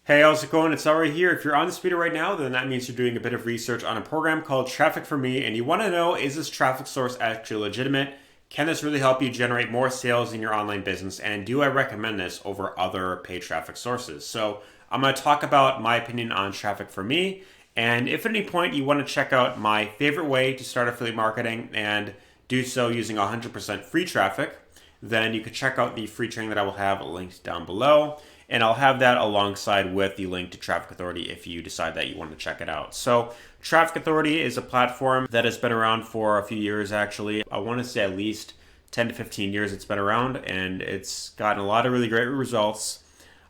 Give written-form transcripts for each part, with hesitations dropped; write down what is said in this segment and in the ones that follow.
Hey, how's it going? It's Ari here. If you're on the speeder right now, then that means you're doing a bit of research on a program called Traffic for Me, and you want to know, is this traffic source actually legitimate? Can this really help you generate more sales in your online business? And do I recommend this over other paid traffic sources? So I'm going to talk about my opinion on Traffic for Me. And if at any point you want to check out my favorite way to start affiliate marketing and do so using 100% free traffic, then you could check out the free training that I will have linked down below. And I'll have that alongside with the link to Traffic Authority if you decide that you want to check it out. So Traffic Authority is a platform that has been around for a few years actually. I want to say at least 10 to 15 years it's been around, and it's gotten a lot of really great results.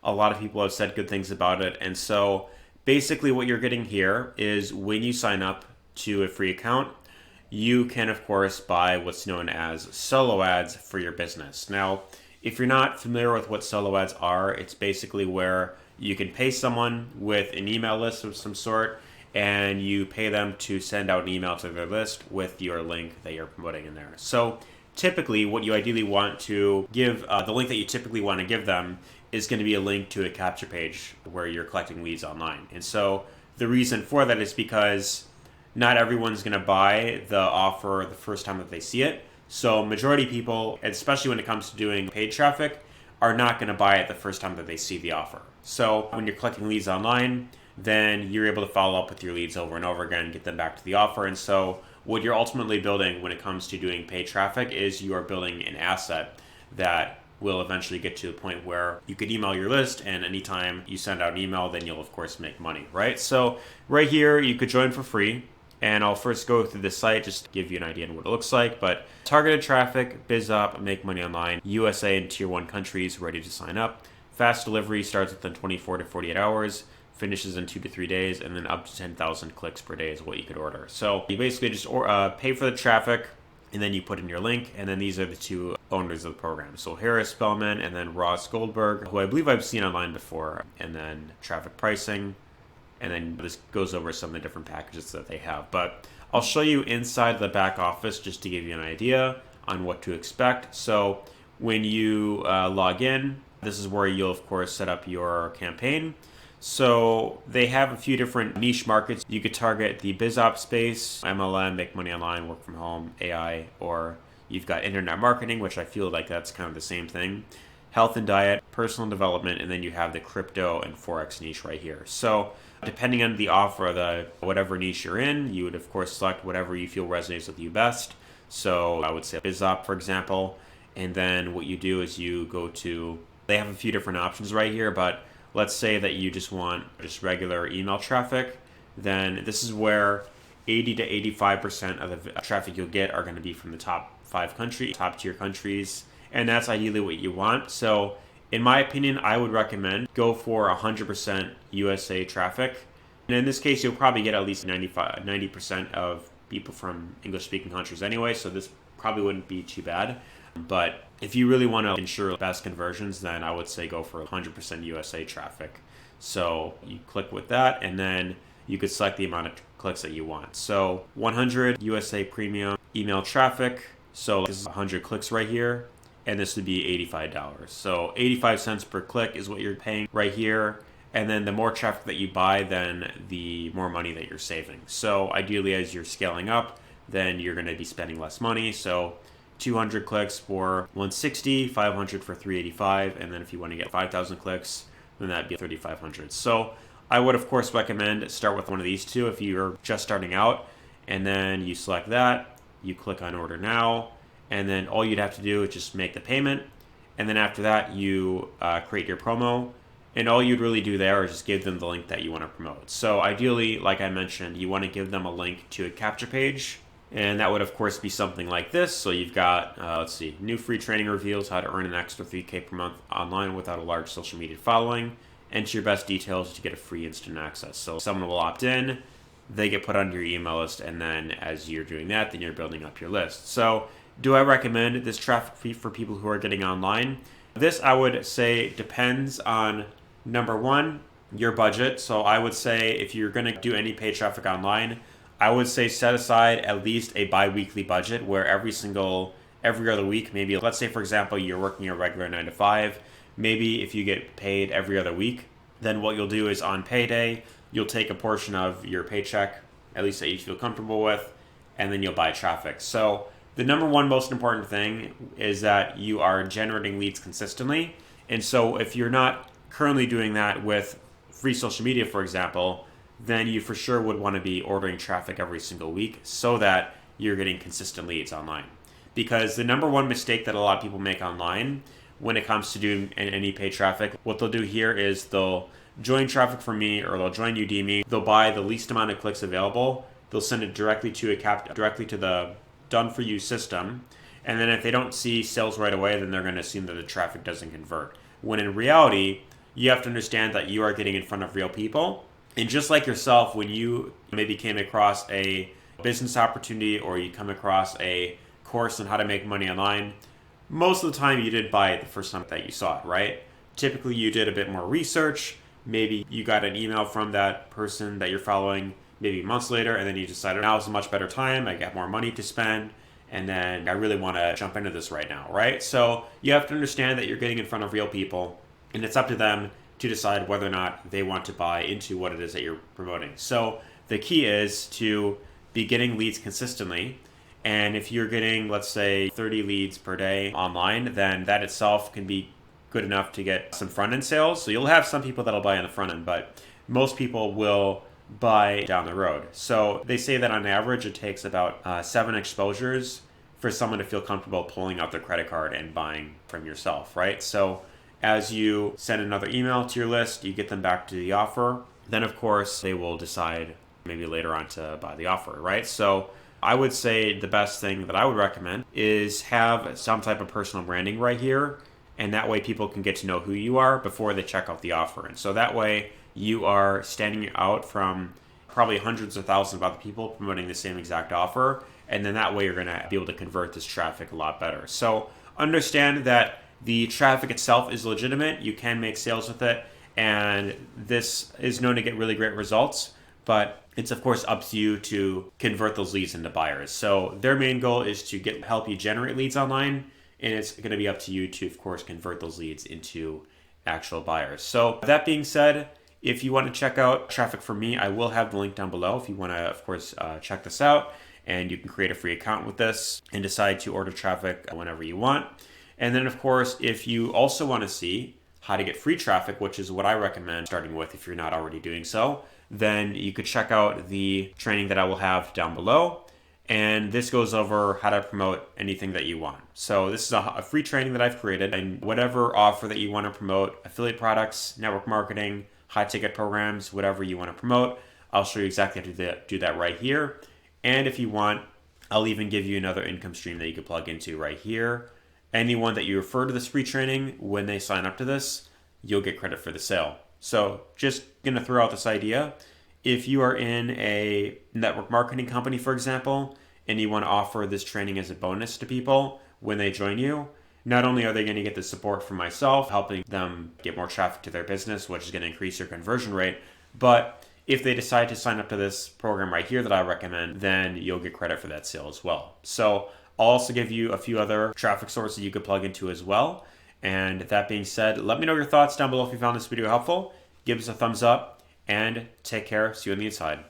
A lot of people have said good things about it. And so basically what you're getting here is when you sign up to a free account, you can of course buy what's known as solo ads for your business. Now, if you're not familiar with what solo ads are, it's basically where you can pay someone with an email list of some sort, and you pay them to send out an email to their list with your link that you're promoting in there. So typically what you ideally want to give, the link that you typically want to give them is going to be a link to a capture page where you're collecting leads online. And so the reason for that is because not everyone's going to buy the offer the first time that they see it. So majority of people, especially when it comes to doing paid traffic, are not going to buy it the first time that they see the offer. So when you're collecting leads online, then you're able to follow up with your leads over and over again, get them back to the offer. And so what you're ultimately building when it comes to doing paid traffic is you are building an asset that will eventually get to the point where you could email your list, and anytime you send out an email, then you'll of course make money, right? So right here, you could join for free. And I'll first go through this site just to give you an idea on what it looks like. But targeted traffic, BizUp, make money online, USA and tier 1 countries ready to sign up. Fast delivery starts within 24 to 48 hours, finishes in 2 to 3 days, and then up to 10,000 clicks per day is what you could order. So you basically just pay for the traffic, and then you put in your link, and then these are the two owners of the program. So Harris Spellman and then Ross Goldberg, who I believe I've seen online before, and then traffic pricing. And then this goes over some of the different packages that they have. But I'll show you inside the back office just to give you an idea on what to expect. So when you log in, this is where you'll, of course, set up your campaign. So they have a few different niche markets. You could target the BizOps space, MLM, make money online, work from home, AI, or you've got internet marketing, which I feel like that's kind of the same thing. Health and diet, personal development, and then you have the crypto and Forex niche right here. So depending on the offer, whatever niche you're in, you would of course select whatever you feel resonates with you best. So I would say BizUp, for example, and then what you do is you go to, they have a few different options right here, but let's say that you just want just regular email traffic, then this is where 80 to 85% of the traffic you'll get are going to be from the top tier countries. And that's ideally what you want. So in my opinion, I would recommend go for 100% USA traffic. And in this case, you'll probably get at least 90% of people from English-speaking countries anyway, so this probably wouldn't be too bad. But if you really want to ensure best conversions, then I would say go for 100% USA traffic. So you click with that, and then you could select the amount of clicks that you want. So 100 USA premium email traffic. So this is 100 clicks right here. And this would be $85. So 85 cents per click is what you're paying right here. And then the more traffic that you buy, then the more money that you're saving. So ideally, as you're scaling up, then you're going to be spending less money. So 200 clicks for $160, 500 for $385. And then if you want to get 5,000 clicks, then that'd be $3,500. So I would, of course, recommend start with one of these two if you're just starting out. And then you select that, you click on order now. And then all you'd have to do is just make the payment. And then after that, you create your promo. And all you'd really do there is just give them the link that you want to promote. So ideally, like I mentioned, you want to give them a link to a capture page. And that would, of course, be something like this. So you've got, new free training reveals how to earn an extra $3K per month online without a large social media following. Enter your best details to get a free instant access. So someone will opt in, they get put on your email list. And then as you're doing that, then you're building up your list. So do I recommend this traffic for people who are getting online? This, I would say, depends on, number one, your budget. So I would say if you're going to do any paid traffic online, I would say set aside at least a bi-weekly budget where every other week, maybe let's say, for example, you're working a regular 9 to 5. Maybe if you get paid every other week, then what you'll do is on payday, you'll take a portion of your paycheck, at least that you feel comfortable with, and then you'll buy traffic. So the number one most important thing is that you are generating leads consistently. And so if you're not currently doing that with free social media, for example, then you for sure would want to be ordering traffic every single week so that you're getting consistent leads online. Because the number one mistake that a lot of people make online when it comes to doing any paid traffic, what they'll do here is they'll join Traffic for Me or they'll join Udemy. They'll buy the least amount of clicks available. They'll send it directly to the done for you system. And then if they don't see sales right away, then they're going to assume that the traffic doesn't convert. When in reality, you have to understand that you are getting in front of real people. And just like yourself, when you maybe came across a business opportunity or you come across a course on how to make money online, most of the time you didn't buy it the first time that you saw it, right? Typically you did a bit more research. Maybe you got an email from that person that you're following maybe months later, and then you decided now is a much better time. I got more money to spend, and then I really want to jump into this right now, right? So you have to understand that you're getting in front of real people, and it's up to them to decide whether or not they want to buy into what it is that you're promoting. So the key is to be getting leads consistently. And if you're getting, let's say, 30 leads per day online, then that itself can be good enough to get some front-end sales. So you'll have some people that'll buy on the front end, but most people will buy down the road. So they say that on average, it takes about 7 exposures for someone to feel comfortable pulling out their credit card and buying from yourself, right? So as you send another email to your list, you get them back to the offer, then of course they will decide maybe later on to buy the offer, right? So I would say the best thing that I would recommend is have some type of personal branding right here. And that way people can get to know who you are before they check out the offer. And so that way you are standing out from probably hundreds of thousands of other people promoting the same exact offer. And then that way you're going to be able to convert this traffic a lot better. So understand that the traffic itself is legitimate. You can make sales with it. And this is known to get really great results. But it's of course up to you to convert those leads into buyers. So their main goal is to help you generate leads online. And it's going to be up to you to, of course, convert those leads into actual buyers. So that being said, if you want to check out Traffic for Me, I will have the link down below if you want to, of course, check this out. And you can create a free account with this and decide to order traffic whenever you want. And then, of course, if you also want to see how to get free traffic, which is what I recommend starting with if you're not already doing so, then you could check out the training that I will have down below. And this goes over how to promote anything that you want. So this is a free training that I've created, and whatever offer that you want to promote, affiliate products, network marketing, high ticket programs, whatever you want to promote, I'll show you exactly how to do that right here. And if you want, I'll even give you another income stream that you could plug into right here. Anyone that you refer to this free training, when they sign up to this, you'll get credit for the sale. So just gonna throw out this idea. If you are in a network marketing company, for example, and you want to offer this training as a bonus to people when they join you, not only are they going to get the support from myself, helping them get more traffic to their business, which is going to increase your conversion rate, but if they decide to sign up to this program right here that I recommend, then you'll get credit for that sale as well. So I'll also give you a few other traffic sources you could plug into as well. And that being said, let me know your thoughts down below if you found this video helpful. Give us a thumbs up. And take care. See you on the inside.